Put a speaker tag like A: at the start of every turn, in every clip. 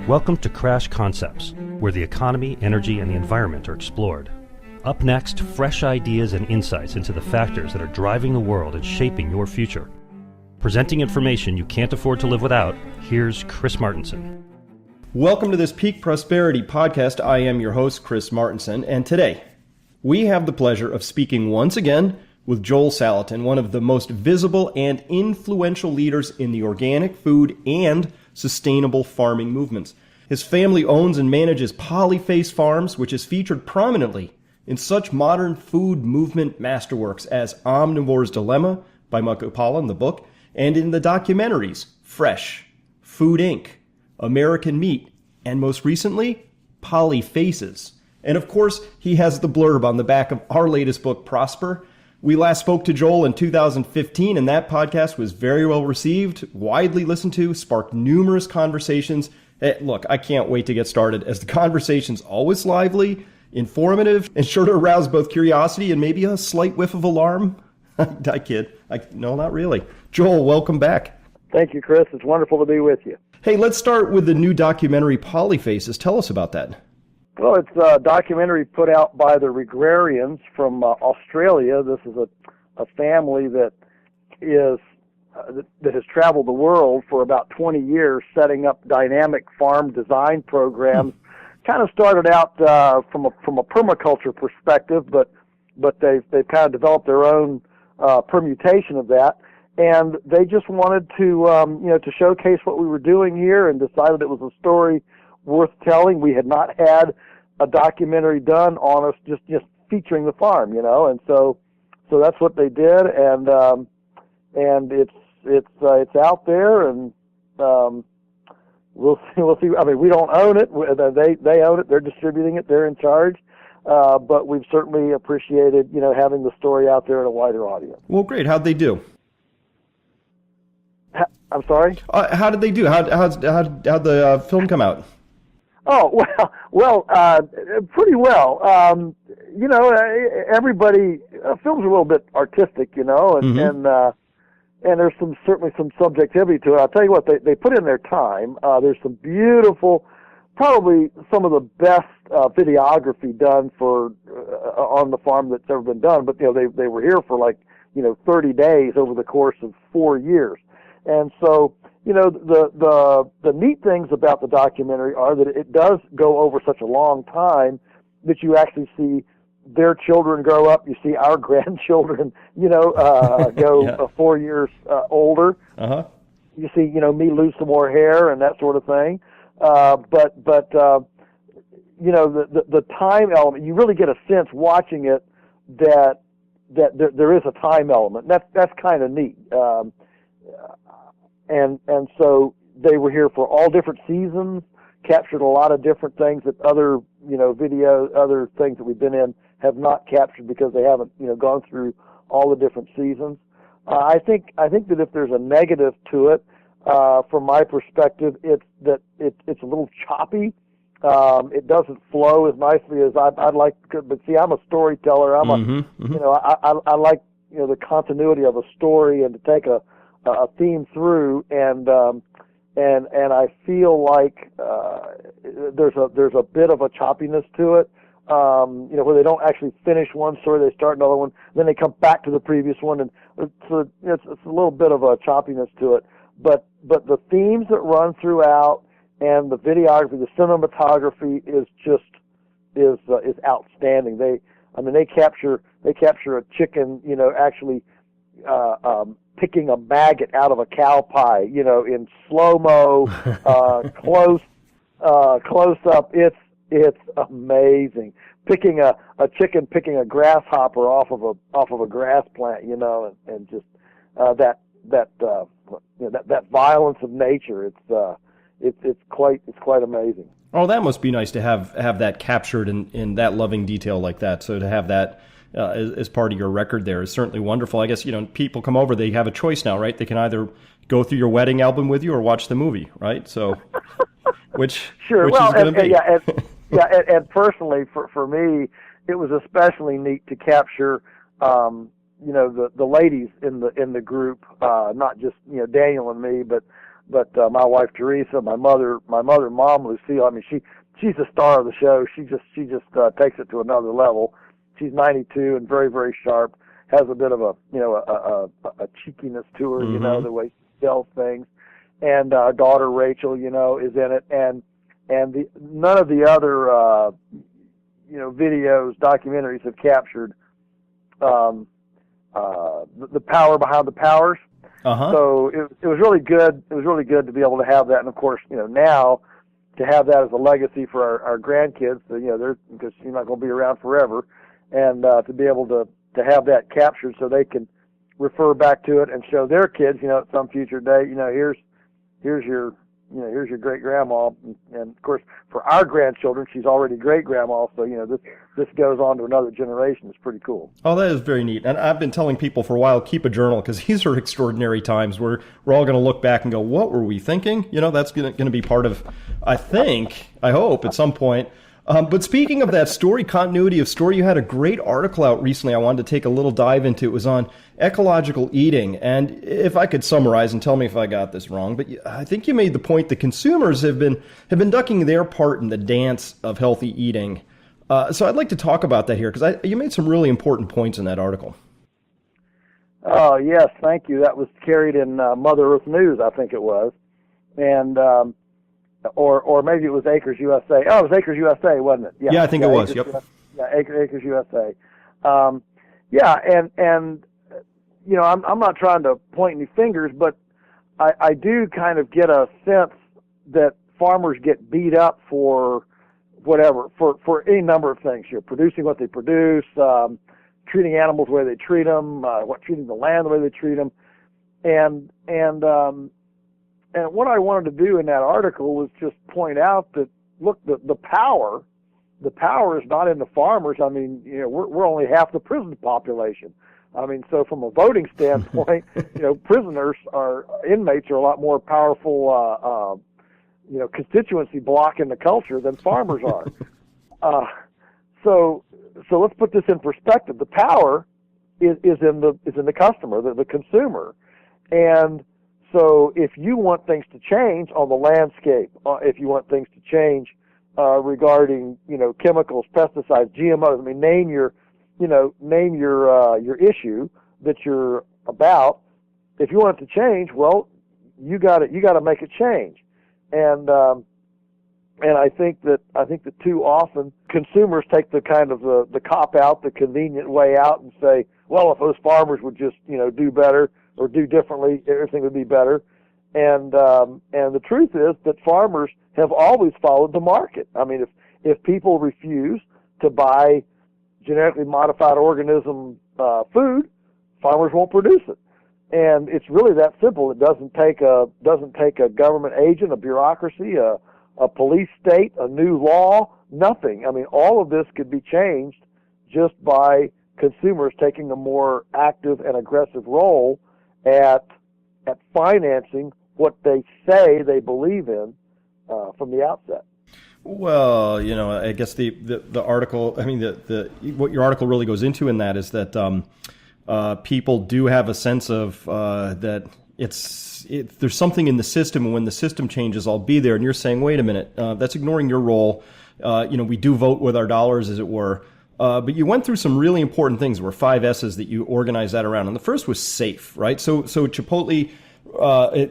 A: Welcome to Crash Concepts, where the economy, energy, and the environment are explored. Up next, fresh ideas and insights into the factors that are driving the world and shaping your future. Presenting information you can't afford to live without, here's Chris Martenson.
B: Welcome to this Peak Prosperity podcast. I am your host, Chris Martenson, and today we have the pleasure of speaking once again with Joel Salatin, one of the most visible and influential leaders in the organic food and sustainable farming movements. His family owns and manages Polyface Farms, which is featured prominently in such modern food movement masterworks as Omnivore's Dilemma by Michael Pollan, the book, and in the documentaries Fresh, Food Inc., American Meat, and most recently, Polyfaces. And of course, he has the blurb on the back of our latest book, Prosper. We last spoke to Joel in 2015, and that podcast was very well received, widely listened to, sparked numerous conversations. Look, I can't wait to get started, as the conversation's always lively, informative, and sure to arouse both curiosity and maybe a slight whiff of alarm. I kid. No, not really. Joel, welcome back.
C: Thank you, Chris. It's wonderful to be with you.
B: Hey, let's start with the new documentary, Polyfaces. Tell us about that.
C: Well, it's a documentary put out by the Regenerative from Australia. This is a family that has traveled the world for about 20 years, setting up dynamic farm design programs. Kind of started out from a permaculture perspective, but they've kind of developed their own permutation of that, and they just wanted to showcase what we were doing here, and decided it was a story worth telling. We had not had a documentary done on us just featuring the farm, and so that's what they did, and it's out there, and we'll see. I mean, we don't own it; they own it. They're distributing it. They're in charge. But we've certainly appreciated having the story out there in a wider audience.
B: Well, great. How'd they do?
C: I'm sorry?
B: How did they do? How'd the film come out?
C: Oh, well, pretty well. Everybody, film's a little bit artistic, and there's certainly some subjectivity to it. I'll tell you what, they put in their time. There's some beautiful, probably some of the best videography done on the farm that's ever been done. But they were here for 30 days over the course of 4 years. And so, the neat things about the documentary are that it does go over such a long time that you actually see their children grow up. You see our grandchildren, go 4 years older.
B: Uh-huh.
C: You see, me lose some more hair and that sort of thing. But the time element, you really get a sense watching it that there is a time element. That's kind of neat. And so they were here for all different seasons, captured a lot of different things that other, other things that we've been in have not captured because they haven't, gone through all the different seasons. I think that if there's a negative to it, from my perspective, it's a little choppy. It doesn't flow as nicely as I'd like. But see, I'm a storyteller. I like the continuity of a story and to take a theme through, and I feel like there's a bit of a choppiness to it. Where they don't actually finish one story, they start another one, then they come back to the previous one, and it's a little bit of a choppiness to it. But the themes that run throughout, and the videography, the cinematography is outstanding. They capture a chicken, actually picking a maggot out of a cow pie, in slow-mo, close up. It's amazing. Picking a chicken, picking a grasshopper off of a grass plant, and just that violence of nature. It's quite amazing.
B: Oh, that must be nice to have that captured in that loving detail like that. So to have that as part of your record there is certainly wonderful. I guess, people come over, they have a choice now, right? They can either go through your wedding album with you or watch the movie, right? So which
C: sure.
B: Which
C: well,
B: is going to be?
C: And personally, for me, it was especially neat to capture, the ladies in the group, not just Daniel and me, but But my wife Teresa, my mother, mom Lucille. I mean, she's the star of the show. She just takes it to another level. She's 92 and very, very sharp. Has a bit of a a cheekiness to her, you know, the way she tells things. And our daughter Rachel, you know, is in it, and none of the other videos, documentaries have captured the power behind the powers. So it was really good. It was really good to be able to have that, and of course, you know, now to have that as a legacy for our grandkids. You know, they're, because you're not going to be around forever, and to be able to have that captured so they can refer back to it and show their kids, you know, at some future date, you know, here's your great grandma, and of course for our grandchildren, she's already great grandma, so you know this goes on to another generation. It's pretty cool.
B: Oh, that is very neat. And I've been telling people for a while, keep a journal, because these are extraordinary times where we're all going to look back and go, what were we thinking? You know, that's going to be part of, I hope at some point. But speaking of that story, continuity of story, you had a great article out recently I wanted to take a little dive into. It was on ecological eating. And if I could summarize, and tell me if I got this wrong, but I think you made the point that consumers have been ducking their part in the dance of healthy eating. So I'd like to talk about that here, because you made some really important points in that article.
C: Oh, yes, thank you. That was carried in Mother Earth News, I think it was. And or maybe it was Acres USA. Oh, it was Acres USA, wasn't it?
B: Yeah, I think it was.
C: Acres,
B: Yep.
C: Yeah, Acres USA. And you know, I'm not trying to point any fingers, but I do kind of get a sense that farmers get beat up for whatever, for any number of things. You know, producing what they produce, treating animals the way they treat them, treating the land the way they treat them, and what I wanted to do in that article was just point out that, look, the power is not in the farmers. I mean, you know, we're only half the prison population. I mean, so from a voting standpoint, you know, inmates are a lot more powerful, you know, constituency block in the culture than farmers are. So let's put this in perspective. The power is in the customer, the consumer, and so if you want things to change on the landscape, if you want things to change regarding, you know, chemicals, pesticides, GMOs, I mean, name your issue that you're about. If you want it to change, well, you got to make it change. And I think that too often consumers take the kind of the cop out, the convenient way out, and say, well, if those farmers would just, you know, do better or do differently, everything would be better. And the truth is that farmers have always followed the market. I mean, if people refuse to buy genetically modified organism food, farmers won't produce it. And it's really that simple. It doesn't take a government agent, a bureaucracy, a police state, a new law, nothing. I mean, all of this could be changed just by consumers taking a more active and aggressive role at financing what they say they believe in from the outset.
B: Well, you know, I guess the article, I mean, what your article really goes into in that is that people do have a sense of that there's something in the system, and when the system changes, I'll be there. And you're saying, wait a minute, that's ignoring your role. You know, we do vote with our dollars, as it were. But you went through some really important things. There were 5 S's that you organized that around. And the first was safe, right? So Chipotle,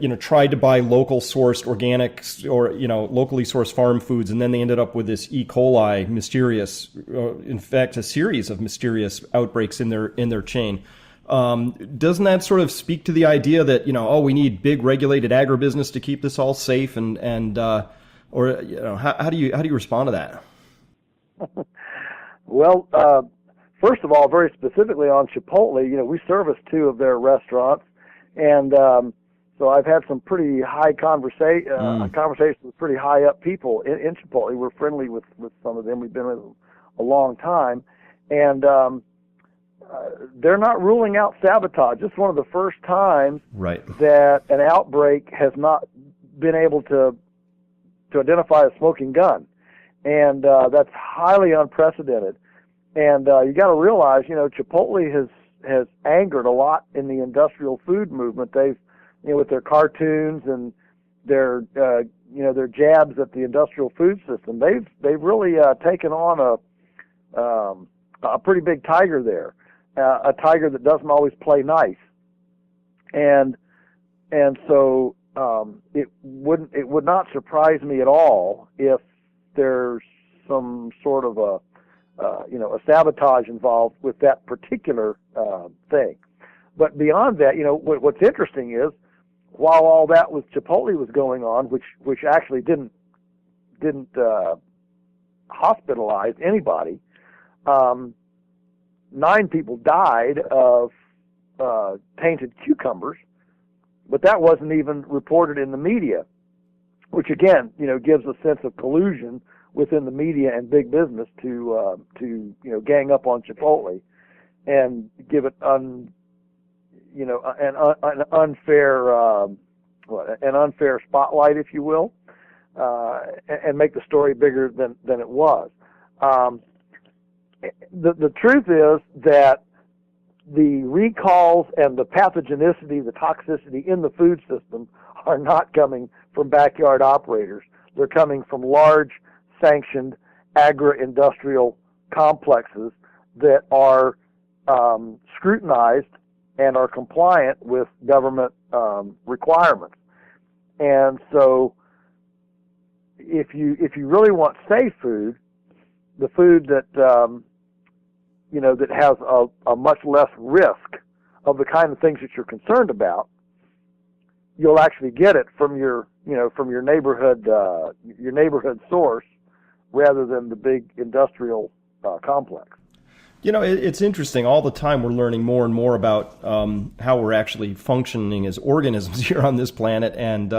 B: you know, tried to buy local sourced organic or, you know, locally sourced farm foods. And then they ended up with this E. coli mysterious, in fact, a series of mysterious outbreaks in their chain. Doesn't that sort of speak to the idea that, you know, oh, we need big regulated agribusiness to keep this all safe? And or, you know, how do you respond to that?
C: Well, first of all, very specifically on Chipotle, you know, we service 2 of their restaurants, and so I've had some pretty high conversations with pretty high up people in Chipotle. We're friendly with some of them. We've been with them a long time, and they're not ruling out sabotage. It's one of the first times that an outbreak has not been able to identify a smoking gun. And that's highly unprecedented. And you got to realize, you know, Chipotle has angered a lot in the industrial food movement. They've, you know, with their cartoons and their jabs at the industrial food system. They've really taken on a pretty big tiger there, a tiger that doesn't always play nice, and so it would not surprise me at all if there's some sort of a sabotage involved with that particular thing. But beyond that, what's interesting is, while all that with Chipotle was going on, which actually didn't hospitalize anybody, 9 people died of tainted cucumbers, but that wasn't even reported in the media, which again, gives a sense of collusion within the media and big business to gang up on Chipotle and give it an unfair spotlight, if you will, and make the story bigger than it was. The truth is that the recalls and the pathogenicity, the toxicity in the food system are not coming from backyard operators. They're coming from large, sanctioned agri-industrial complexes that are scrutinized and are compliant with government requirements. And so if you really want safe food, the food that that has a much less risk of the kind of things that you're concerned about, you'll actually get it from your neighborhood source rather than the big industrial complex.
B: It's interesting. All the time we're learning more and more about how we're actually functioning as organisms here on this planet, and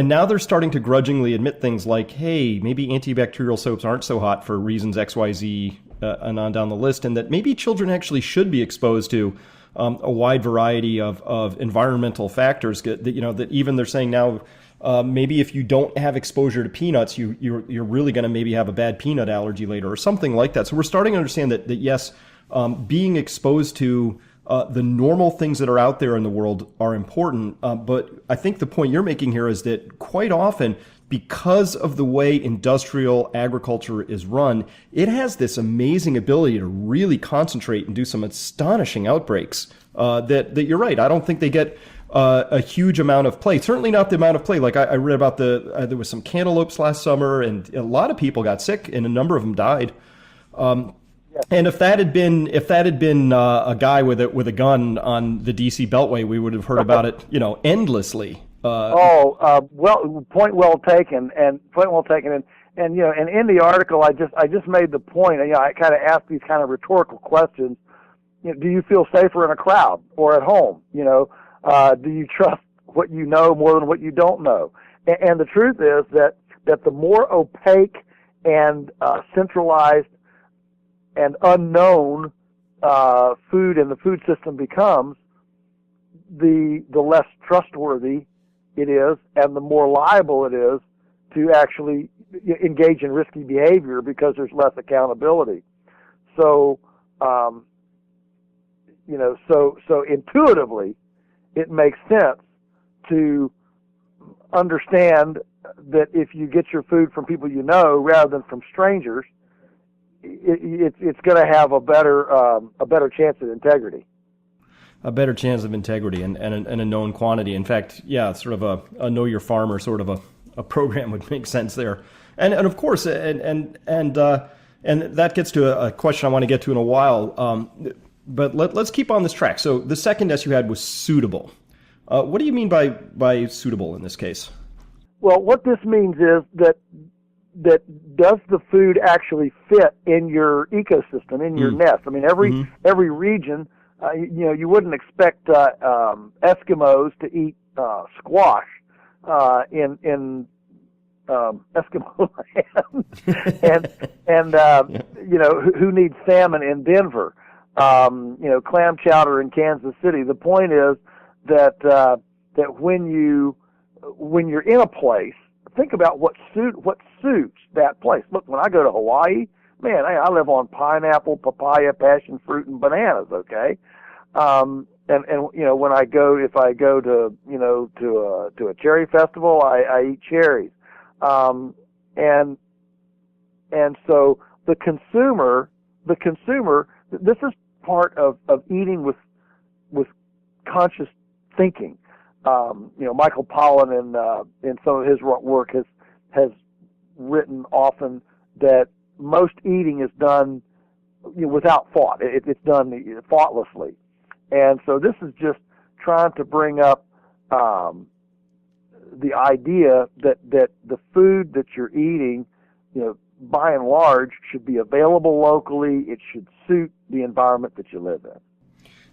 B: now they're starting to grudgingly admit things like, hey, maybe antibacterial soaps aren't so hot for reasons X, Y, Z, and on down the list, and that maybe children actually should be exposed to a wide variety of environmental factors that even they're saying now, maybe if you don't have exposure to peanuts, you're really going to maybe have a bad peanut allergy later or something like that. So we're starting to understand that yes, being exposed to the normal things that are out there in the world are important. But I think the point you're making here is that quite often, because of the way industrial agriculture is run, it has this amazing ability to really concentrate and do some astonishing outbreaks that you're right. I don't think they get a huge amount of play. Certainly not the amount of play. Like I read about there was some cantaloupes last summer, and a lot of people got sick, and a number of them died. And if that had been a guy with a gun on the DC Beltway, we would have heard about it, endlessly.
C: Point well taken, and in the article, I just made the point. I kind of asked these kind of rhetorical questions. Do you feel safer in a crowd or at home? Do you trust what you know more than what you don't know? And the truth is that the more opaque and centralized and unknown food in the food system becomes, the less trustworthy it is, and the more liable it is to actually engage in risky behavior because there's less accountability. So, so intuitively, it makes sense to understand that if you get your food from people you know rather than from strangers, it's going to have a better chance of integrity.
B: A better chance of integrity and a known quantity. In fact, sort of a know your farmer sort of a program would make sense there. And of course, and that gets to a question I want to get to in a while. But let's keep on this track. So the second S you had was suitable. What do you mean by suitable in this case?
C: Well, what this means is that does the food actually fit in your ecosystem, in your nest? I mean, every region, you wouldn't expect Eskimos to eat squash in Eskimo land, and who needs salmon in Denver? Clam chowder in Kansas City. The point is that when you're in a place, think about what suits that place. Look, when I go to Hawaii, man, I live on pineapple, papaya, passion fruit, and bananas. Okay, And when if I go to to a cherry festival, I eat cherries. And so the consumer, this is part of eating with conscious thinking. Michael Pollan in some of his work has written often that most eating is done without thought. It's done thoughtlessly. And so this is just trying to bring up the idea that the food that you're eating, by and large, should be available locally. It should suit the environment that you live in.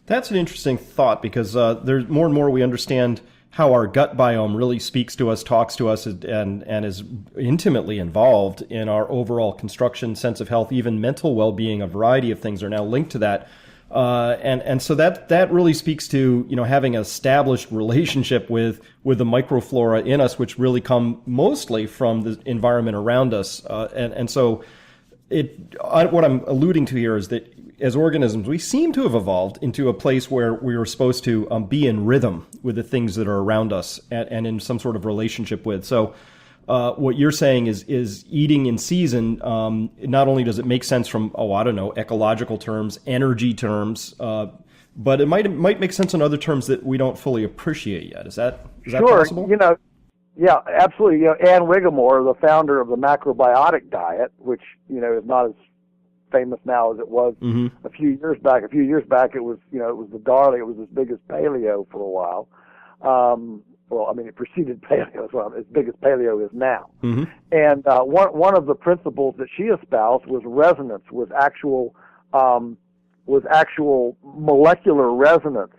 B: That's an interesting thought, because there's more and more we understand how our gut biome really speaks to us, talks to us, and is intimately involved in our overall construction, sense of health, even mental well-being. A variety of things are now linked to that. And so that really speaks to, having an established relationship with the microflora in us, which really come mostly from the environment around us. And so what I'm alluding to here is that as organisms, we seem to have evolved into a place where we are supposed to be in rhythm with the things that are around us and in some sort of relationship with. So what you're saying is eating in season. Not only does it make sense from, ecological terms, energy terms, but it might make sense in other terms that we don't fully appreciate yet. Is that possible?
C: Yeah, absolutely. Ann Whittemore, the founder of the macrobiotic diet, which is not as famous now as it was a few years back. A few years back, it was the darling. It was as big as paleo for a while. It preceded paleo as well, as big as paleo is now. Mm-hmm. And one of the principles that she espoused was resonance, was actual molecular resonance.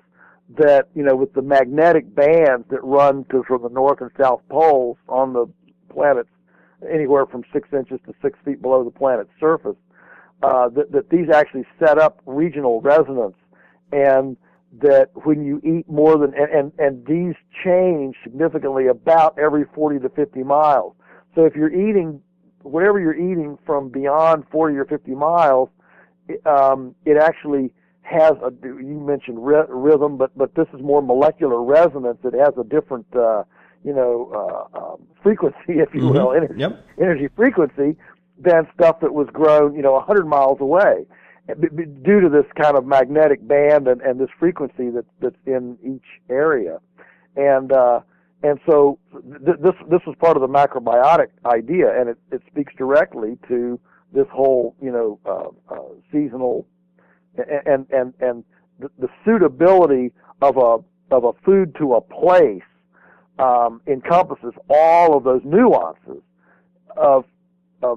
C: That with the magnetic bands that run from the north and south poles on the planet's anywhere from 6 inches to 6 feet below the planet's surface, that these actually set up regional resonance, and that when you eat more than, and these change significantly about every 40 to 50 miles. So if you're eating, whatever you're eating from beyond 40 or 50 miles, it actually has you mentioned rhythm, but this is more molecular resonance. It has a different, frequency, if you will, energy frequency than stuff that was grown, 100 miles away, due to this kind of magnetic band and this frequency that's in each area. And so this was part of the macrobiotic idea, and it speaks directly to this whole, seasonal and the suitability of a food to a place encompasses all of those nuances of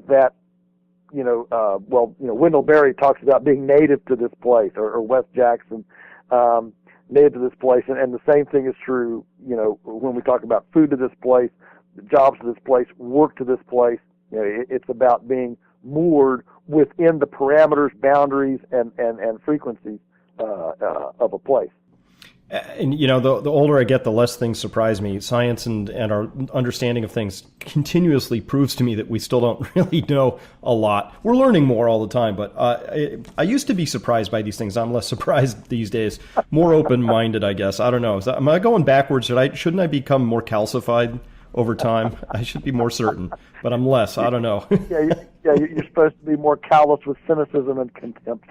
C: that. Wendell Berry talks about being native to this place, or Wes Jackson, native to this place, and the same thing is true, when we talk about food to this place, jobs to this place, work to this place. It's about being moored within the parameters, boundaries, and frequencies of a place.
B: And, the older I get, the less things surprise me. Science and our understanding of things continuously proves to me that we still don't really know a lot. We're learning more all the time, but I used to be surprised by these things. I'm less surprised these days, more open-minded, I guess. I don't know. Am I going backwards? Shouldn't I become more calcified over time? I should be more certain, but I'm less. I don't know.
C: You're supposed to be more callous with cynicism and contempt.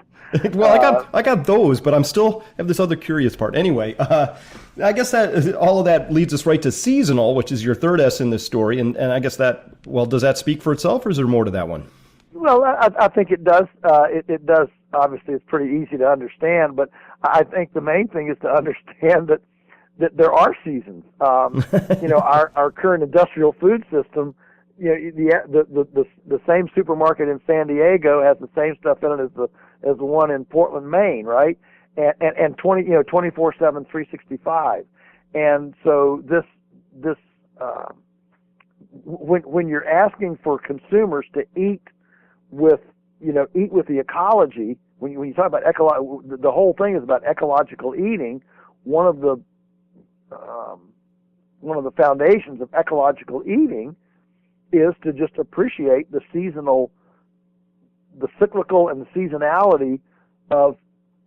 B: Well, I got those, but I'm still have this other curious part. Anyway, I guess that all of that leads us right to seasonal, which is your third S in this story, and I guess does that speak for itself, or is there more to that one?
C: Well, I think it does. It does. Obviously, it's pretty easy to understand, but I think the main thing is to understand that there are seasons. Our current industrial food system. The same supermarket in San Diego has the same stuff in it as the one in Portland, Maine, right? And 24/7, 365. And so this when you're asking for consumers to eat with the ecology, when you talk about the whole thing is about ecological eating. One of the foundations of ecological eating is to just appreciate the cyclical and the seasonality of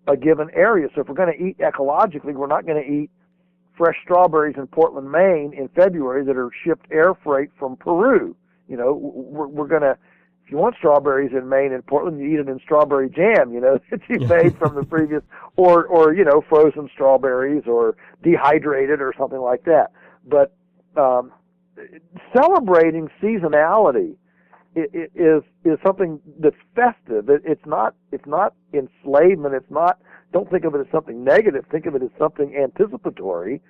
C: a given area. So if we're going to eat ecologically, we're not going to eat fresh strawberries in Portland, Maine in February that are shipped air freight from Peru. You know, we're going to, if you want strawberries in Maine and Portland, you eat it in strawberry jam, you know, that you made from the previous, or, you know, frozen strawberries or dehydrated or something like that. But celebrating seasonality is something that's festive. It's not enslavement. It's not, don't think of it as something negative. Think of it as something anticipatory,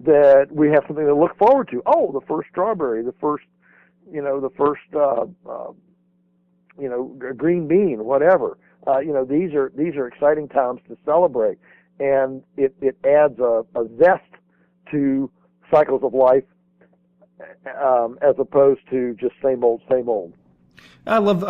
C: that we have something to look forward to. Oh, the first strawberry, the first green bean, whatever. These are exciting times to celebrate, and it adds a zest to cycles of life, as opposed to just same old, same old.
B: I love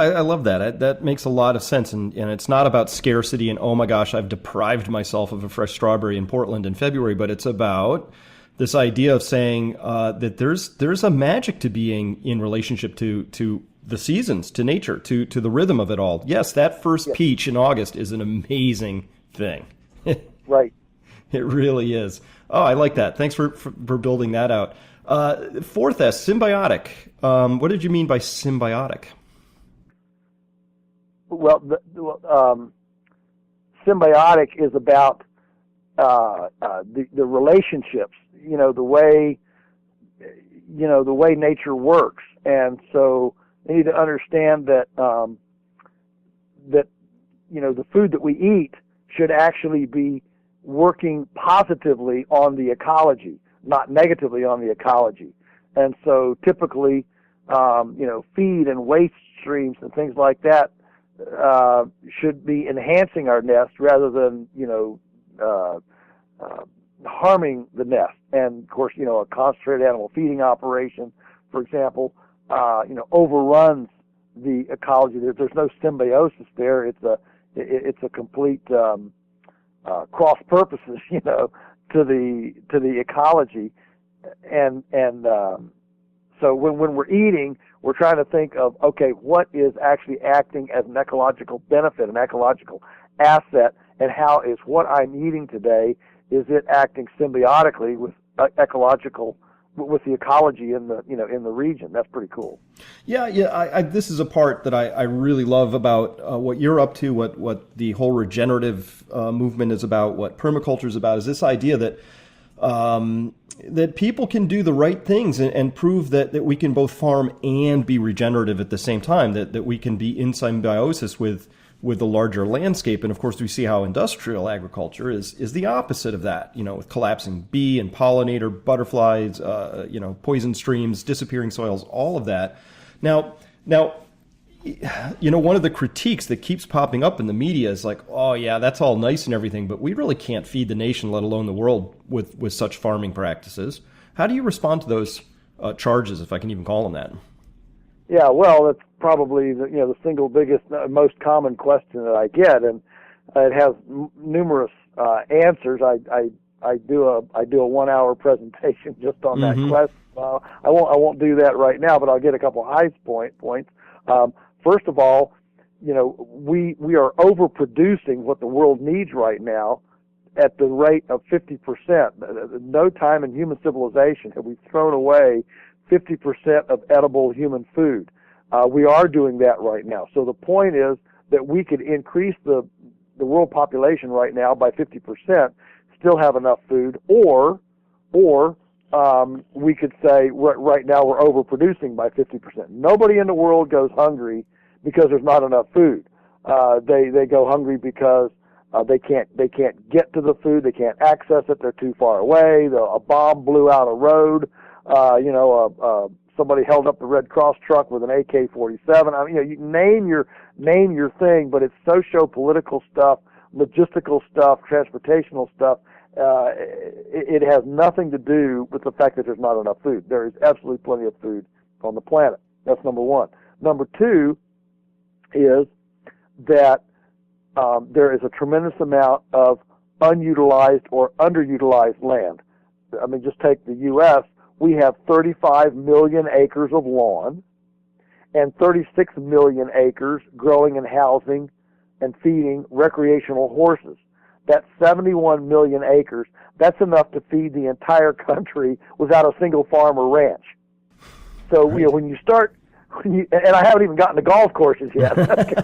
B: that. That makes a lot of sense, and it's not about scarcity and, oh my gosh, I've deprived myself of a fresh strawberry in Portland in February, but it's about this idea of saying that there's a magic to being in relationship to the seasons, to nature, to the rhythm of it all. Yes, that first peach in August is an amazing thing.
C: Right.
B: It really is. Oh, I like that. Thanks for building that out. Fourth S, symbiotic. What did you mean by symbiotic?
C: Well, symbiotic is about the relationships. The way nature works, and so they need to understand that the food that we eat should actually be working positively on the ecology, not negatively on the ecology. And so typically, feed and waste streams and things like that should be enhancing our nest rather than, harming the nest. And of course, a concentrated animal feeding operation, for example, overruns the ecology. There's no symbiosis there. It's a complete cross purposes, to the ecology, and so when we're eating, we're trying to think of, okay, what is actually acting as an ecological benefit, an ecological asset, and how is what I'm eating today, is it acting symbiotically with with the ecology in the region? That's pretty cool.
B: Yeah. This is a part that I really love about what you're up to, what the whole regenerative movement is about, what permaculture is about, is this idea that that people can do the right things and prove that we can both farm and be regenerative at the same time, that we can be in symbiosis with the larger landscape. And of course, we see how industrial agriculture is the opposite of that, with collapsing bee and pollinator, butterflies, poison streams, disappearing soils, all of that. Now, one of the critiques that keeps popping up in the media is like, oh yeah, that's all nice and everything, but we really can't feed the nation, let alone the world, with such farming practices. How do you respond to those charges, if I can even call them that?
C: Yeah, well, it's probably the single biggest, most common question that I get, and it has numerous answers. I do a 1 hour presentation just on that question. I won't do that right now, but I'll get a couple high points. First of all, we are overproducing what the world needs right now at the rate of 50%. No time in human civilization have we thrown away 50% of edible human food. We are doing that right now. So the point is that we could increase the world population right now by 50%, still have enough food, or we could say right now we're overproducing by 50%. Nobody in the world goes hungry because there's not enough food. They go hungry because they can't get to the food, they can't access it, they're too far away. A bomb blew out a road. Somebody held up the Red Cross truck with an AK-47. I mean, you name your thing, but it's socio-political stuff, logistical stuff, transportational stuff. It has nothing to do with the fact that there's not enough food. There is absolutely plenty of food on the planet. That's number one. Number two is that there is a tremendous amount of unutilized or underutilized land. I mean, just take the U.S. We have 35 million acres of lawn and 36 million acres growing and housing and feeding recreational horses. That's 71 million acres. That's enough to feed the entire country without a single farm or ranch. So,
B: right.
C: When you start, and I haven't even gotten to golf courses yet. Okay?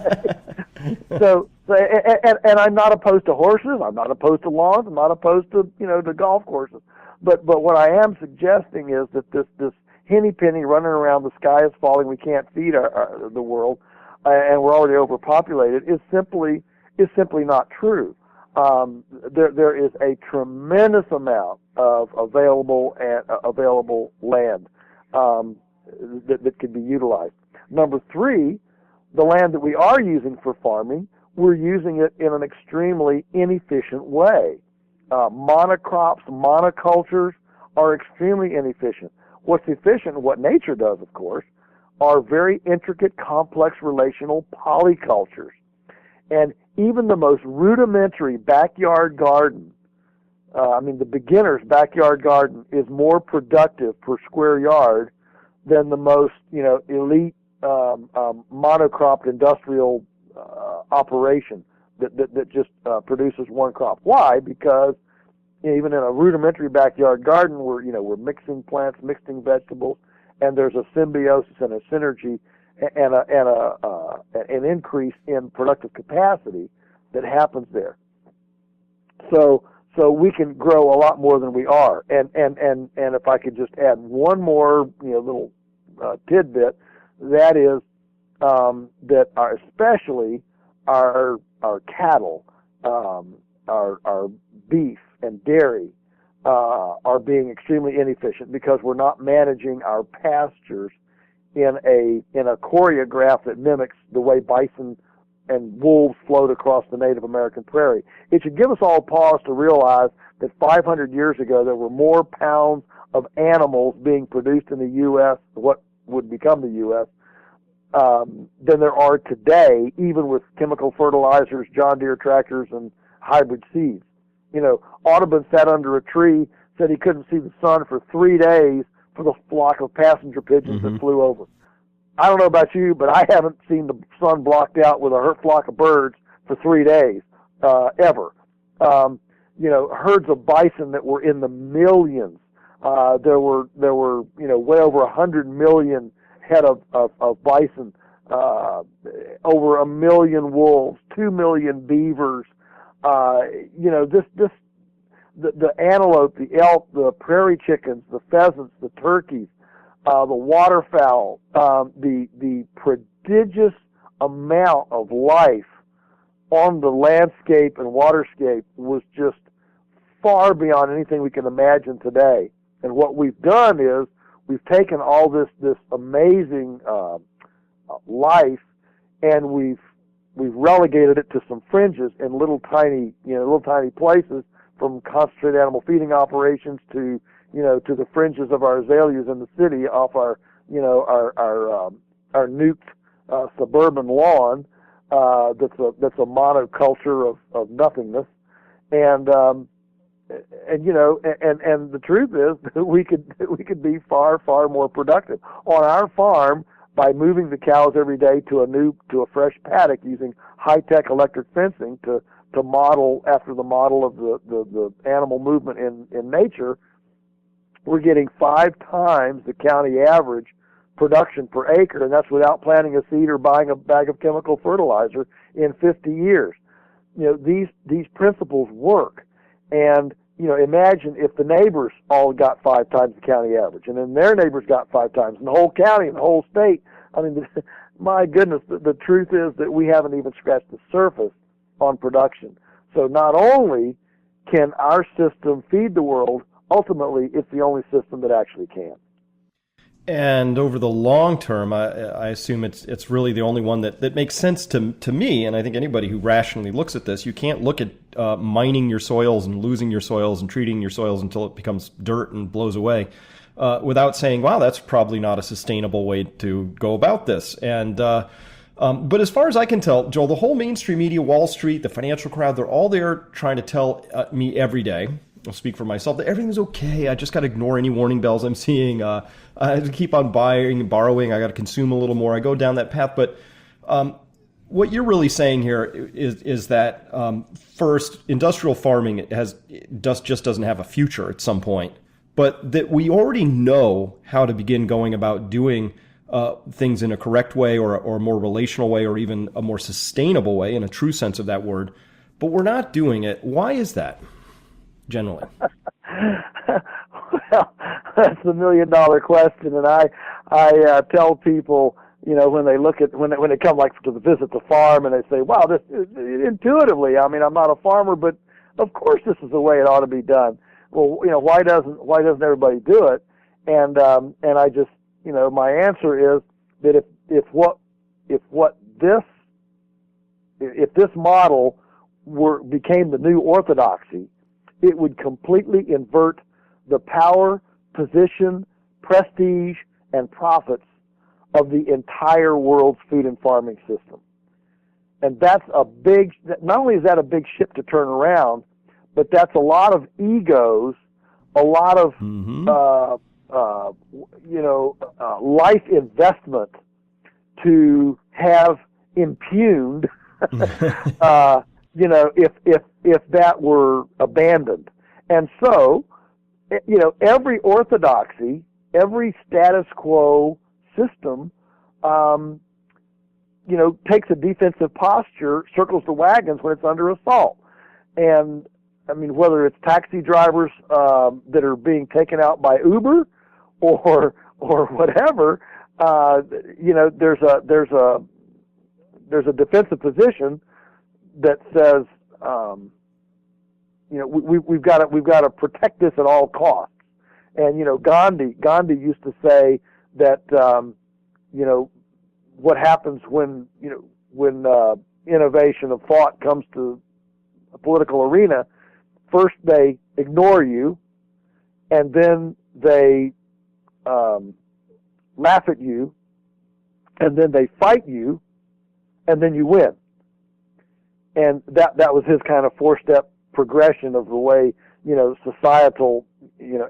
C: And I'm not opposed to horses. I'm not opposed to lawns. I'm not opposed to, to golf courses. But what I am suggesting is that this henny penny running around, the sky is falling, we can't feed the world, and we're already overpopulated, is simply not true. There is a tremendous amount of available land that could be utilized. Number three, the land that we are using for farming, we're using it in an extremely inefficient way. Monocrops, monocultures are extremely inefficient. What's efficient, and what nature does, of course, are very intricate, complex relational polycultures. And even the most rudimentary backyard garden, the beginner's backyard garden, is more productive per square yard than the most, elite monocropped industrial operation that just produces one crop. Why? Because even in a rudimentary backyard garden, we're mixing plants, mixing vegetables, and there's a symbiosis and a synergy and an increase in productive capacity that happens there. So we can grow a lot more than we are. And if I could just add one more little tidbit, that is that especially our cattle, our beef and dairy are being extremely inefficient because we're not managing our pastures in a choreograph that mimics the way bison and wolves float across the Native American prairie. It should give us all pause to realize that 500 years ago there were more pounds of animals being produced in the U.S., what would become the U.S., than there are today, even with chemical fertilizers, John Deere tractors, and hybrid seeds. Audubon sat under a tree, said he couldn't see the sun for 3 days for the flock of passenger pigeons that flew over. I don't know about you, but I haven't seen the sun blocked out with a flock of birds for 3 days, ever. Herds of bison that were in the millions. There were way over 100 million head of bison, over 1 million wolves, 2 million beavers. The antelope, the elk, the prairie chickens, the pheasants, the turkeys, the waterfowl, the prodigious amount of life on the landscape and waterscape was just far beyond anything we can imagine today. And what we've done is we've taken all this amazing life, and we've relegated it to some fringes in little tiny places, from concentrated animal feeding operations to the fringes of our azaleas in the city off our nuked suburban lawn. That's a monoculture of nothingness, and the truth is that we could be far more productive on our farm by moving the cows every day to a fresh paddock using high-tech electric fencing to model after the model of the animal movement in nature. We're getting 5 times the county average production per acre, and that's without planting a seed or buying a bag of chemical fertilizer in 50 years. These principles work, and imagine if the neighbors all got 5 times the county average, and then their neighbors got 5 times, and the whole county and the whole state. My goodness, the truth is that we haven't even scratched the surface on production. So not only can our system feed the world, ultimately it's the only system that actually can.
B: And over the long term, I assume it's really the only one that makes sense to me, and I think anybody who rationally looks at this. You can't look at mining your soils and losing your soils and treating your soils until it becomes dirt and blows away without saying, wow, that's probably not a sustainable way to go about this. And but as far as I can tell, Joel, the whole mainstream media, Wall Street, the financial crowd, they're all there trying to tell me every day, I'll speak for myself, that everything's okay. I just got to ignore any warning bells I'm seeing. I have to keep on buying and borrowing. I got to consume a little more. I go down that path. But what you're really saying here is that first, industrial farming just doesn't have a future at some point, but that we already know how to begin going about doing things in a correct way or a more relational way or even a more sustainable way in a true sense of that word, but we're not doing it. Why is that, generally?
C: Well, that's the $1 million question, and I tell people, when they look at when they come like to visit the farm and they say, "Wow, this intuitively, I mean, I'm not a farmer, but of course this is the way it ought to be done." Well, why doesn't everybody do it? And I just, my answer is that if this model became the new orthodoxy, it would completely invert the power, position, prestige, and profits of the entire world's food and farming system. And that's not only is that a big ship to turn around, but that's a lot of egos, a lot of, life investment to have impugned, if that were abandoned. And so, every orthodoxy, every status quo system, takes a defensive posture, circles the wagons when it's under assault. And I mean, whether it's taxi drivers that are being taken out by Uber or whatever, there's a defensive position that says, we've got to protect this at all costs. And Gandhi used to say that what happens when innovation of thought comes to a political arena. First they ignore you, and then they laugh at you, and then they fight you, and then you win. And that was his kind of 4-step progression of the way societal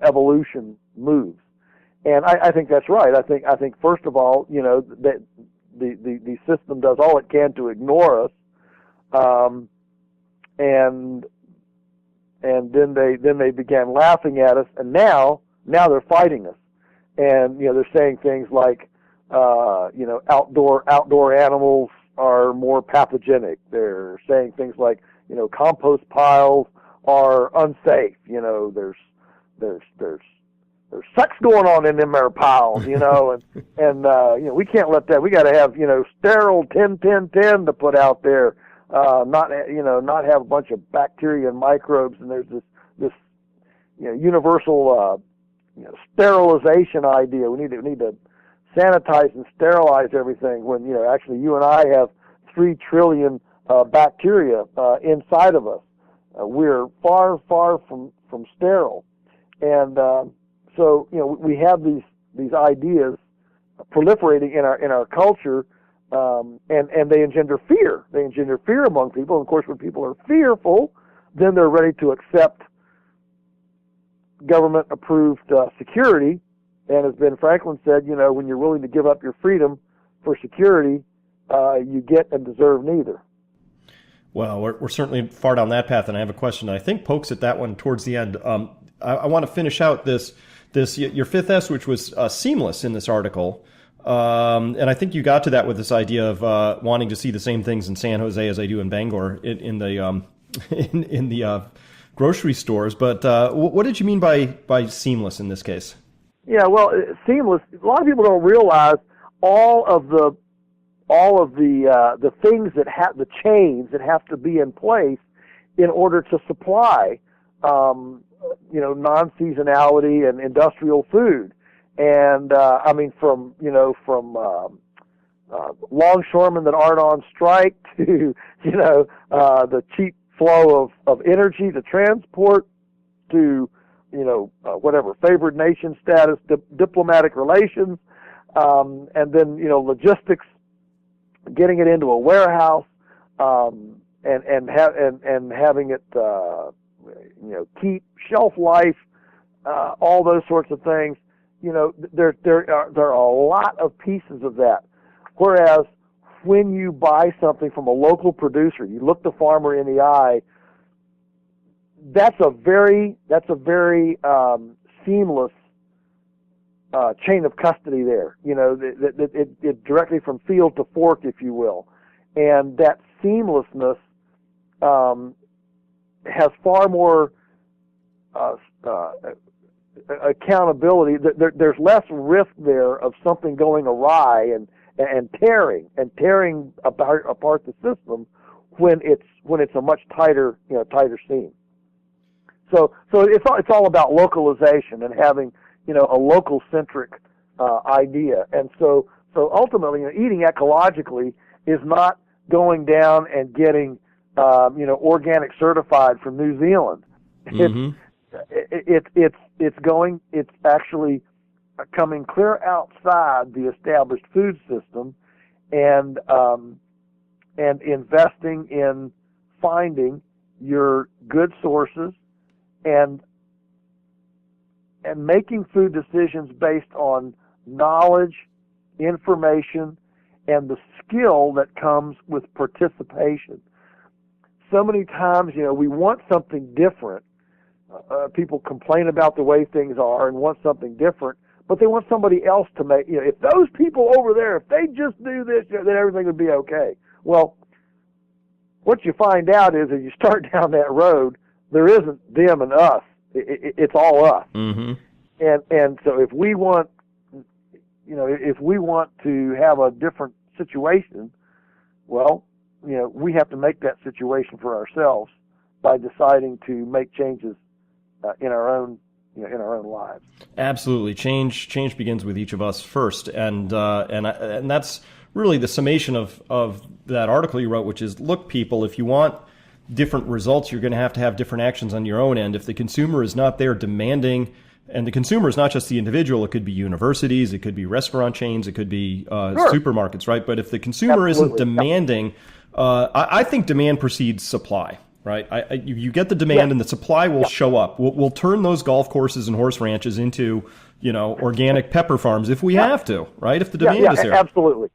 C: evolution moves. And I think that's right. I think first of all, that the system does all it can to ignore us, and then they began laughing at us, and now they're fighting us, and they're saying things like outdoor animals are more pathogenic. They're saying things like compost piles are unsafe. There's sex going on in them there piles, and we can't let that. We got to have sterile 10-10-10 to put out there, not have a bunch of bacteria and microbes. And there's this universal sterilization idea. We need to sanitize and sterilize everything. When actually you and I have 3 trillion bacteria inside of us. We're far from sterile, and so we have these ideas proliferating in our culture, and they engender fear. They engender fear among people. And of course, when people are fearful, then they're ready to accept government-approved security. And as Ben Franklin said, when you're willing to give up your freedom for security, you get and deserve neither.
B: Well, we're certainly far down that path, and I have a question that I think pokes at that one towards the end. I want to finish out this your 5th S, which was seamless in this article, and I think you got to that with this idea of wanting to see the same things in San Jose as I do in Bangor in the grocery stores. But what did you mean by seamless in this case?
C: Yeah, well, seamless. A lot of people don't realize all of the things that the chains that have to be in place in order to supply, non-seasonality and industrial food. And I mean, from longshoremen that aren't on strike to the cheap flow of energy to transport to whatever favored nation status, diplomatic relations, and then logistics, getting it into a warehouse, and having it keep shelf life, all those sorts of things. There are a lot of pieces of that. Whereas when you buy something from a local producer, you look the farmer in the eye. That's a very seamless chain of custody there. You know, it directly from field to fork, if you will, and that seamlessness has far more accountability. There's less risk there of something going awry and tearing apart the system when it's a much tighter seam. So it's all about localization and having a local centric idea. And so ultimately, eating ecologically is not going down and getting organic certified from New Zealand.
B: Mm-hmm.
C: It's actually coming clear outside the established food system and investing in finding your good sources and making food decisions based on knowledge, information, and the skill that comes with participation. So many times, we want something different. People complain about the way things are and want something different, but they want somebody else to make, if those people over there, if they just do this, then everything would be okay. Well, what you find out is as you start down that road, there isn't them and us. It's all us.
B: Mm-hmm.
C: And so if we want to have a different situation, well, we have to make that situation for ourselves by deciding to make changes in our own lives.
B: Absolutely, change begins with each of us first, and that's really the summation of that article you wrote, which is, look, people, if you want different results, you're going to have different actions on your own end. If the consumer is not there demanding, and the consumer is not just the individual, it could be universities, it could be restaurant chains, it could be supermarkets, right? But if the consumer isn't demanding, I think demand precedes supply, right? You get the demand and the supply will show up. We'll turn those golf courses and horse ranches into, organic pepper farms if we have to, right? If the demand is there.
C: Absolutely.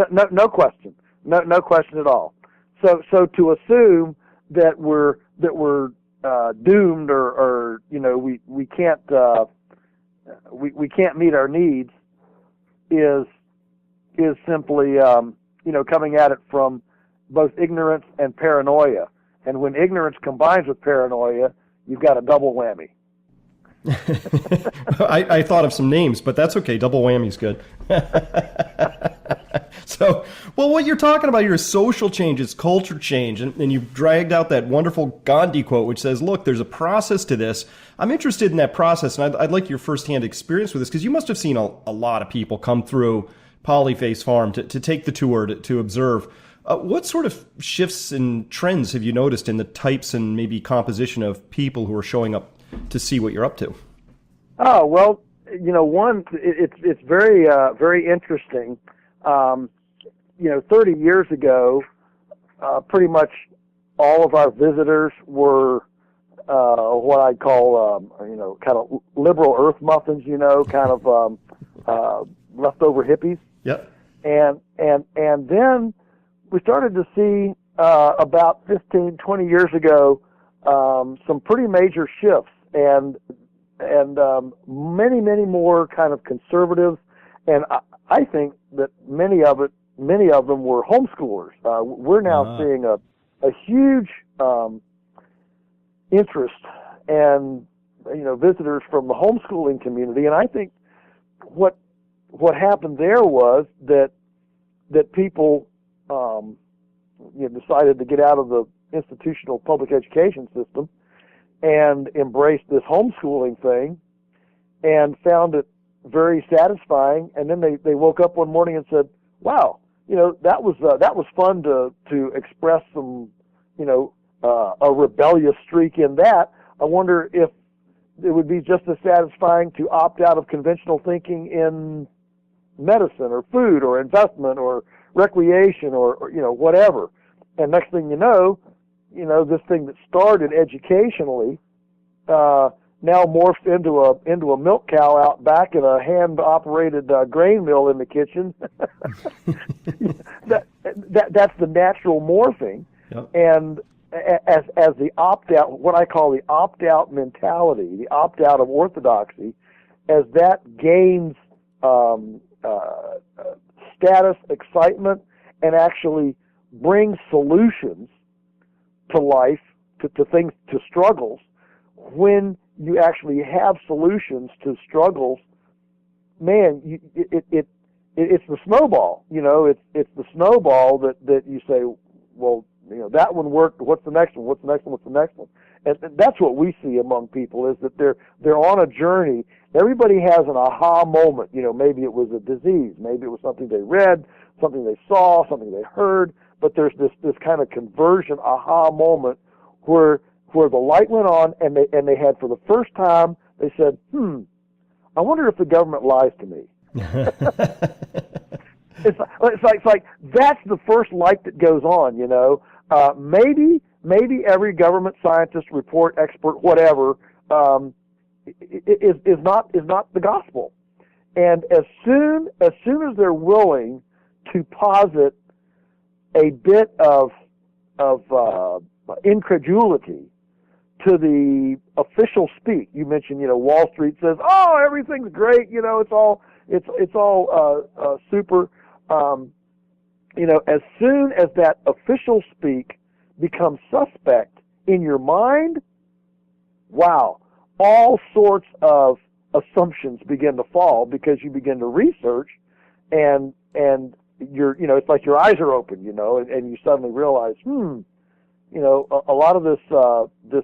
C: No question. No question at all. So to assume that we're doomed or we can't meet our needs is simply coming at it from both ignorance and paranoia. And when ignorance combines with paranoia, you've got a double whammy.
B: I thought of some names, but that's okay. Double whammy's good. So, well, what you're talking about here is social change, it's culture change, and you've dragged out that wonderful Gandhi quote, which says, look, there's a process to this. I'm interested in that process, and I'd like your firsthand experience with this, because you must have seen a lot of people come through Polyface Farm to take the tour, to observe. What sort of shifts and trends have you noticed in the types and maybe composition of people who are showing up to see what you're up to?
C: Oh, well, one, it's very, very interesting. 30 years ago, pretty much all of our visitors were what I'd call, kind of liberal earth muffins, kind of leftover hippies.
B: Yep.
C: And then we started to see about 15, 20 years ago some pretty major shifts and many more kind of conservative, and I think that many of them were homeschoolers. We're now seeing a huge interest and visitors from the homeschooling community, and I think what happened there was that people decided to get out of the institutional public education system and embraced this homeschooling thing and found it very satisfying. And then they woke up one morning and said, wow, that was fun to express some, a rebellious streak in that. I wonder if it would be just as satisfying to opt out of conventional thinking in medicine or food or investment or recreation or whatever. And next thing you know, this thing that started educationally now morphed into a milk cow out back and a hand-operated grain mill in the kitchen. that's the natural morphing.
B: Yep.
C: And as the opt-out, what I call the opt-out mentality, the opt-out of orthodoxy, as that gains status, excitement, and actually brings solutions to life, to things, to struggles, when you actually have solutions to struggles, man, it's the snowball. It's the snowball that you say, well, that one worked. What's the next one? What's the next one? What's the next one? And that's what we see among people, is that they're on a journey. Everybody has an aha moment. Maybe it was a disease, maybe it was something they read, something they saw, something they heard. But there's this kind of conversion aha moment where the light went on, and they had, for the first time, they said, I wonder if the government lies to me. It's like that's the first light that goes on. Maybe every government scientist, report, expert, whatever, is not the gospel. And as soon as they're willing to posit a bit of incredulity to the official speak, you mentioned, Wall Street says, oh, everything's great, it's all super. As soon as that official speak becomes suspect in your mind, wow, all sorts of assumptions begin to fall, because you begin to research, and you're, it's like your eyes are open, and you suddenly realize, a lot of this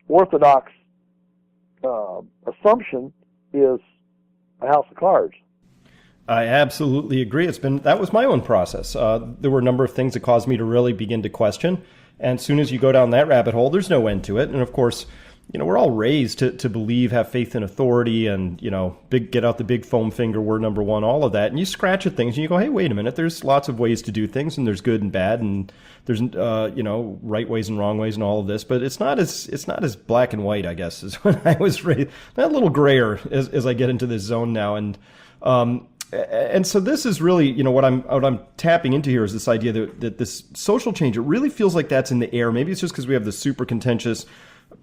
C: orthodox assumption is a house of cards.
B: I absolutely agree. That was my own process. There were a number of things that caused me to really begin to question. And as soon as you go down that rabbit hole, there's no end to it. And of course, we're all raised to believe, have faith in authority, and, get out the big foam finger, word number one, all of that. And you scratch at things and you go, hey, wait a minute, there's lots of ways to do things, and there's good and bad, and there's, right ways and wrong ways and all of this. But it's not as black and white, I guess, as when I was raised. A little grayer as I get into this zone now. And so this is really, what I'm tapping into here is this idea that this social change, it really feels like that's in the air. Maybe it's just because we have this super contentious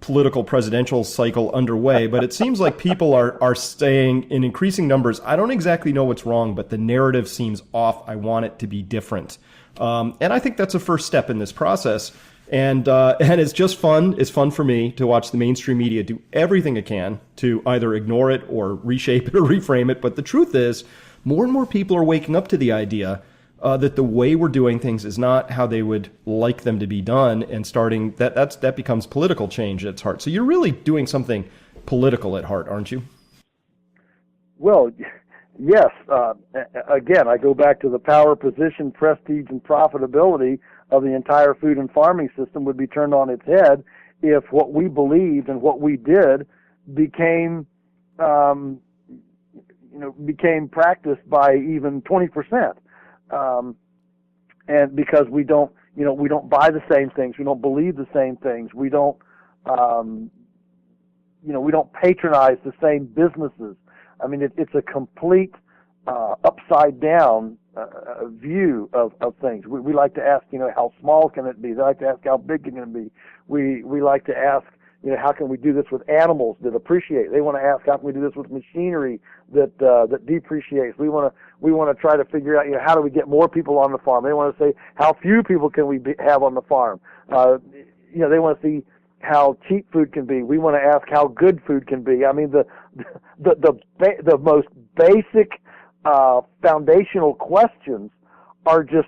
B: political presidential cycle underway, but it seems like people are staying in increasing numbers. I don't exactly know what's wrong, but the narrative seems off. I want it to be different. And I think that's a first step in this process. And it's just fun. It's fun for me to watch the mainstream media do everything it can to either ignore it or reshape it or reframe it. But the truth is, more and more people are waking up to the idea that the way we're doing things is not how they would like them to be done, and starting that becomes political change at its heart. So you're really doing something political at heart, aren't you?
C: Well, yes. Again, I go back to the power, position, prestige, and profitability of the entire food and farming system would be turned on its head if what we believed and what we did became practiced by even 20%. And because we don't buy the same things, we don't believe the same things, we don't patronize the same businesses. I mean, it's a complete upside down view of things. We like to ask, how small can it be? They like to ask, how big can it be? We like to ask, how can we do this with animals that appreciate? They want to ask, how can we do this with machinery that depreciates? We want to try to figure out, how do we get more people on the farm? They want to say, how few people can we have on the farm? They want to see how cheap food can be. We want to ask how good food can be. I mean, the most basic foundational questions are just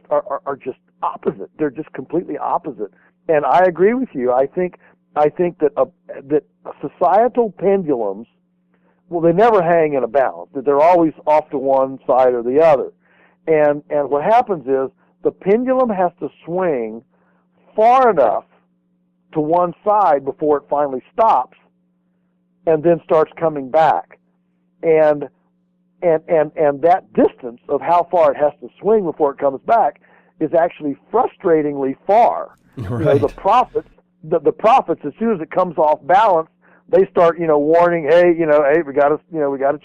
C: opposite. They're just completely opposite. And I agree with you. I think that societal pendulums, well, they never hang in a balance. That they're always off to one side or the other. And what happens is the pendulum has to swing far enough to one side before it finally stops, and then starts coming back. And that distance of how far it has to swing before it comes back is actually frustratingly far.
B: Right.
C: The prophets, as soon as it comes off balance, they start, warning, hey, we got to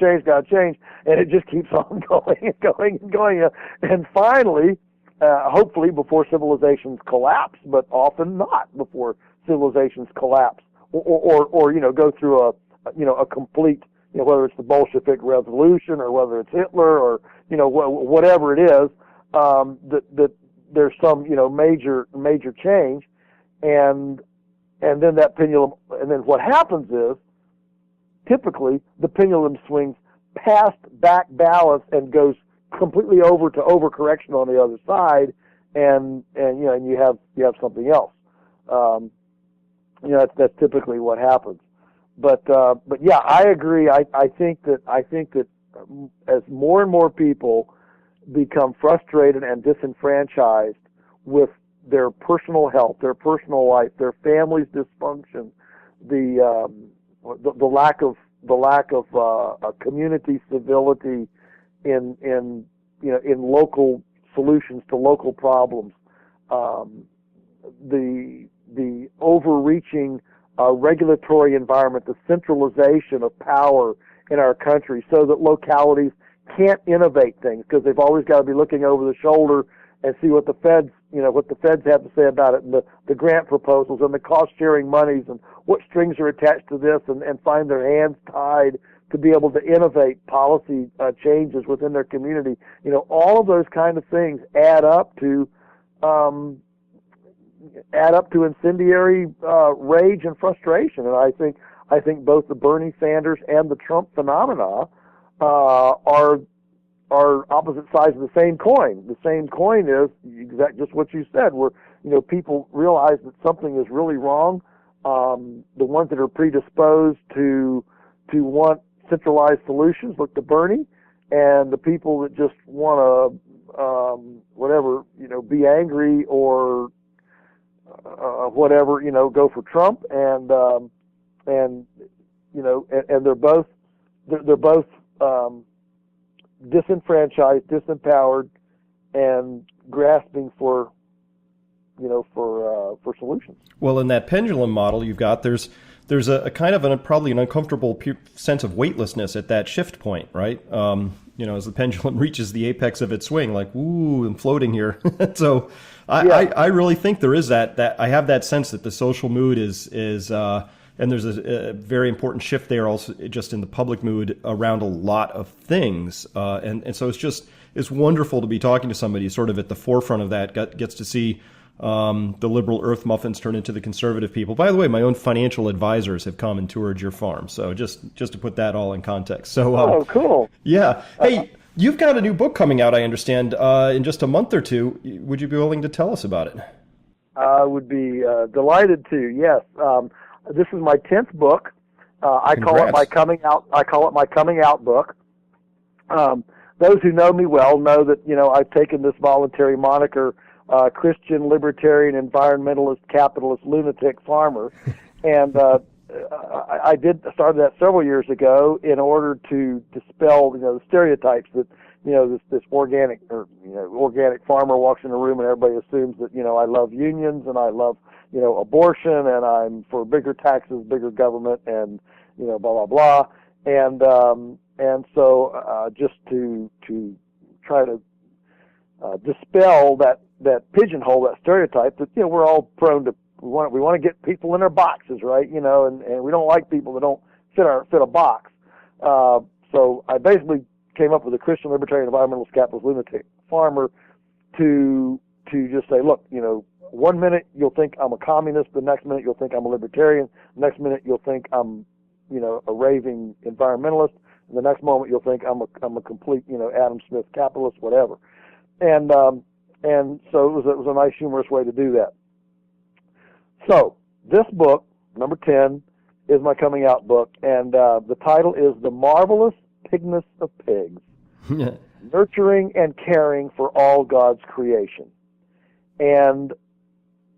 C: change, and it just keeps on going and going and going. And finally, hopefully before civilizations collapse, but often not before civilizations collapse, or go through a complete, whether it's the Bolshevik Revolution or whether it's Hitler or whatever it is, that there's some major change, and then that pendulum, and then what happens is typically the pendulum swings past back balance and goes completely over to overcorrection on the other side, and you have something else. That's typically what happens. But yeah, I agree. I think that as more and more people become frustrated and disenfranchised with their personal health, their personal life, their family's dysfunction, the lack of community civility in local solutions to local problems, the overreaching regulatory environment, the centralization of power in our country, so that localities can't innovate things because they've always got to be looking over the shoulder and see what the feds have to say about it, and the grant proposals and the cost sharing monies and what strings are attached to this, and find their hands tied to be able to innovate policy changes within their community. All of those kind of things add up to incendiary rage and frustration. And I think both the Bernie Sanders and the Trump phenomena are opposite sides of the same coin. The same coin is just what you said, where people realize that something is really wrong. The ones that are predisposed to want centralized solutions look to Bernie, and the people that just want to be angry or whatever, go for Trump, and they're both disenfranchised, disempowered, and grasping for solutions.
B: Well, in that pendulum model you've got, there's a kind of probably an uncomfortable sense of weightlessness at that shift point, right? As the pendulum reaches the apex of its swing, like, ooh, I'm floating here. So I really think there is that I have that sense that the social mood is and there's a very important shift there also just in the public mood around a lot of things. And so it's wonderful to be talking to somebody sort of at the forefront of that, gets to see the liberal earth muffins turn into the conservative people. By the way, my own financial advisors have come and toured your farm. So just to put that all in context. So,
C: cool.
B: Yeah. Hey, you've got a new book coming out, I understand, in just a month or two. Would you be willing to tell us about it?
C: I would be delighted to. Yes. This is my 10th book. I call it my coming out. I call it my coming out book. Those who know me well know that I've taken this voluntary moniker, Christian, libertarian, environmentalist, capitalist, lunatic farmer, and I started that several years ago in order to dispel the stereotypes that this organic farmer walks in a room and everybody assumes that I love unions and I love abortion and I'm for bigger taxes, bigger government, and blah blah blah, and so just to try to dispel that pigeonhole, that stereotype that we're all prone to. We want to get people in their boxes, right? And we don't like people that don't fit a box. So I basically came up with a Christian, libertarian, environmentalist, capitalist, lunatic farmer to just say, look, 1 minute you'll think I'm a communist, the next minute you'll think I'm a libertarian, the next minute you'll think I'm a raving environmentalist, and the next moment you'll think I'm a complete Adam Smith capitalist, whatever. And so it was a nice humorous way to do that. So this book, number 10, is my coming out book, and the title is The Marvelous Pigness of Pigs, Nurturing and Caring for All God's Creation. And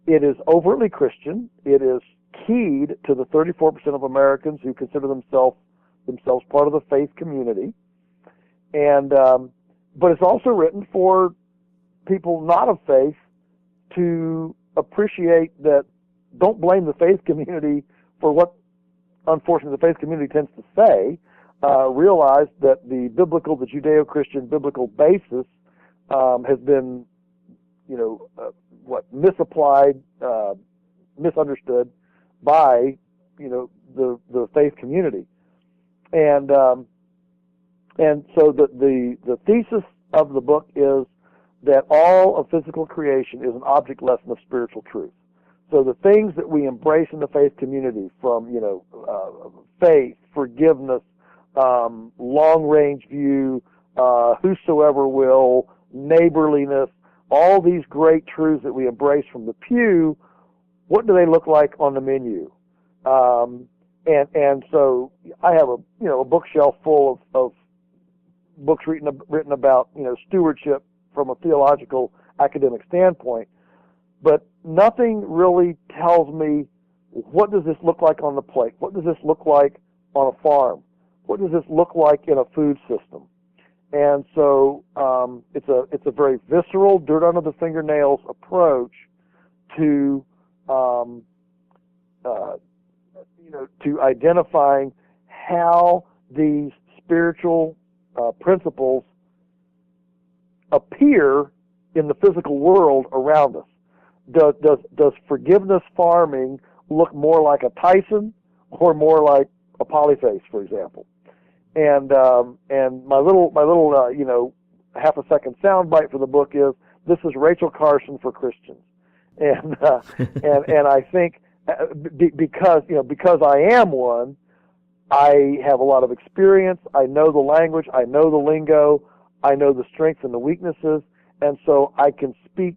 C: it is overtly Christian. It is keyed to the 34% of Americans who consider themselves part of the faith community. And but it's also written for people not of faith to appreciate that. Don't blame the faith community for what, unfortunately, the faith community tends to say. Realize that the Judeo-Christian biblical basis has been misapplied, misunderstood by, the faith community. And so the thesis of the book is that all of physical creation is an object lesson of spiritual truth. So the things that we embrace in the faith community, from faith, forgiveness, long-range view, whosoever will, neighborliness, all these great truths that we embrace from the pew, what do they look like on the menu? And so I have a bookshelf full of books written about stewardship from a theological academic standpoint, but nothing really tells me, what does this look like on the plate? What does this look like on a farm? What does this look like in a food system? And so it's a very visceral, dirt under the fingernails approach to to identifying how these spiritual principles appear in the physical world around us. Does forgiveness farming look more like a Tyson or more like a Polyface, for example? And my little half a second soundbite for the book is, this is Rachel Carson for Christians, and I think because I am one, I have a lot of experience. I know the language. I know the lingo. I know the strengths and the weaknesses, and so I can speak,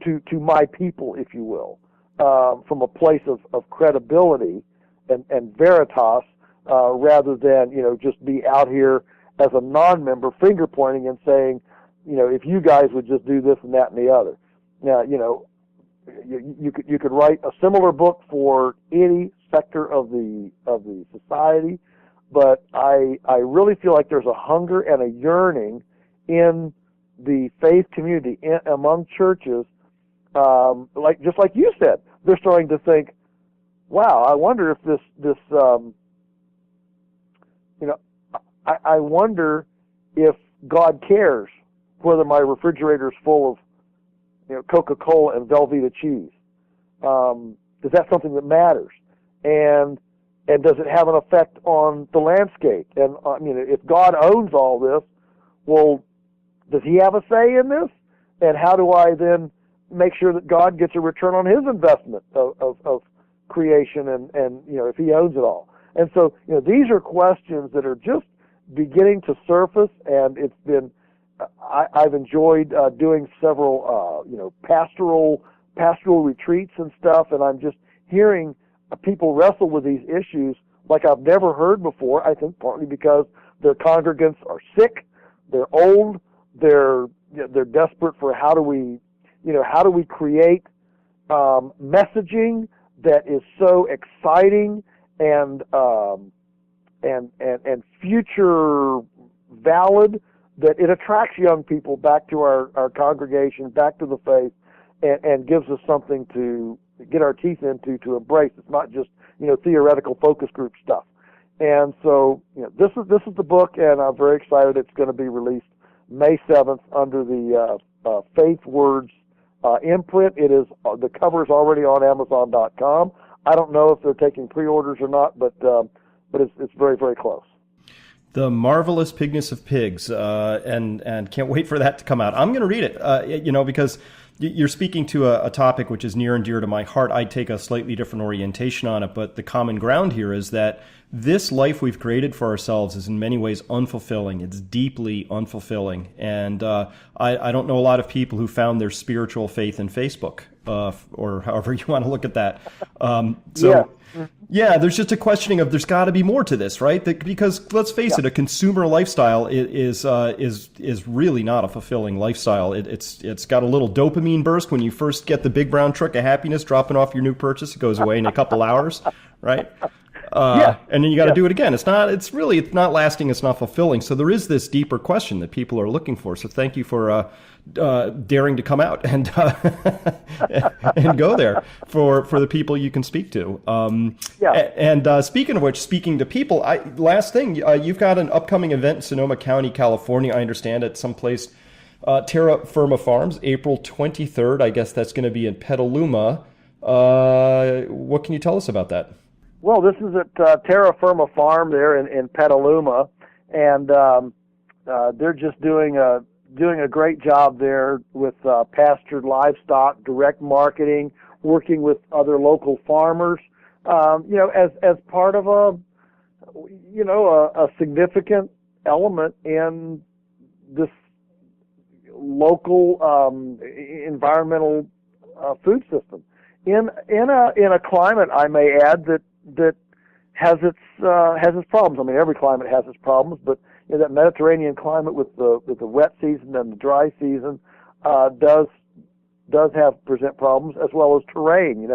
C: to my people, if you will, from a place of credibility and veritas, rather than just be out here as a non-member finger pointing and saying, if you guys would just do this and that and the other. Now, you could write a similar book for any sector of the society, but I really feel like there's a hunger and a yearning in the faith community, among churches, just like you said, they're starting to think, wow, I wonder if I wonder if God cares whether my refrigerator is full of Coca-Cola and Velveeta cheese. Is that something that matters? And does it have an effect on the landscape? And if God owns all this, well, does he have a say in this? And how do I then make sure that God gets a return on his investment of creation and if he owns it all? And so, these are questions that are just beginning to surface, and it's been, I've enjoyed doing several, pastoral retreats and stuff, and I'm just hearing people wrestle with these issues like I've never heard before. I think partly because their congregants are sick, they're old, they're desperate for how do we create messaging that is so exciting and future valid that it attracts young people back to our congregation, back to the faith, and gives us something to get our teeth into, to embrace. It's not just theoretical focus group stuff. And so this is the book, and I'm very excited. It's going to be released May 7th under the Faith Words imprint. It is the cover is already on Amazon.com. I don't know if they're taking pre-orders or not, but it's very, very close.
B: The Marvelous Pigness of Pigs, and can't wait for that to come out. I'm going to read it, because you're speaking to a topic which is near and dear to my heart. I take a slightly different orientation on it, but the common ground here is that this life we've created for ourselves is in many ways unfulfilling. It's deeply unfulfilling. And I don't know a lot of people who found their spiritual faith in Facebook, or however you want to look at that. Yeah, there's just a questioning of there's got to be more to this, right? Because let's face it, a consumer lifestyle is really not a fulfilling lifestyle. It's got a little dopamine burst when you first get the big brown truck of happiness dropping off your new purchase. It goes away in a couple hours, right? And then you got to do it again. It's not lasting. It's not fulfilling. So there is this deeper question that people are looking for. So thank you for daring to come out and and go there for the people you can speak to. And speaking of which, speaking to people, last thing, you've got an upcoming event in Sonoma County, California. I understand at some place Terra Firma Farms, April 23rd. I guess that's going to be in Petaluma. What can you tell us about that?
C: Well, this is at Terra Firma Farm there in Petaluma, and they're just doing a great job there with pastured livestock, direct marketing, working with other local farmers. As part of a significant element in this local environmental food system in a climate, I may add, that has its problems. I mean, every climate has its problems, but that Mediterranean climate with the wet season and the dry season does present problems, as well as terrain.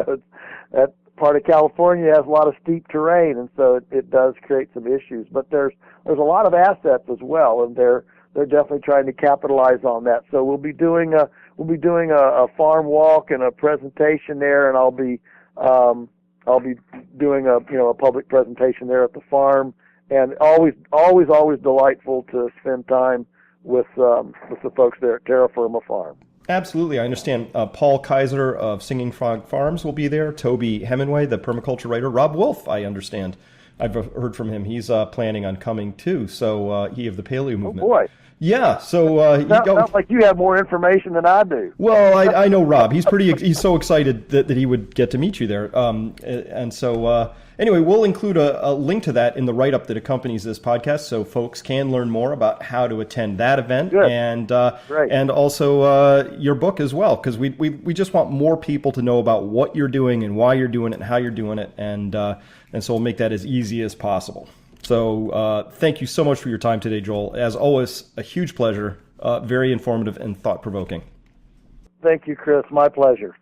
C: That part of California has a lot of steep terrain, and so it does create some issues. But there's a lot of assets as well, and they're definitely trying to capitalize on that. So we'll be doing a farm walk and a presentation there, and I'll be doing a public presentation there at the farm. And always delightful to spend time with the folks there at Terra Firma Farm.
B: Absolutely. I understand Paul Kaiser of Singing Frog Farms will be there. Toby Hemenway, the permaculture writer. Robb Wolf, I understand. I've heard from him. He's planning on coming too. So he of the Paleo movement.
C: Oh, boy.
B: Yeah. So
C: sounds like you have more information than I do.
B: Well, I know Rob. He's so excited that he would get to meet you there. And so anyway, we'll include a link to that in the write-up that accompanies this podcast, so folks can learn more about how to attend that event.
C: Good.
B: And also your book as well, because we just want more people to know about what you're doing and why you're doing it and how you're doing it, and so we'll make that as easy as possible. So thank you so much for your time today, Joel. As always, a huge pleasure, very informative and thought-provoking.
C: Thank you, Chris. My pleasure.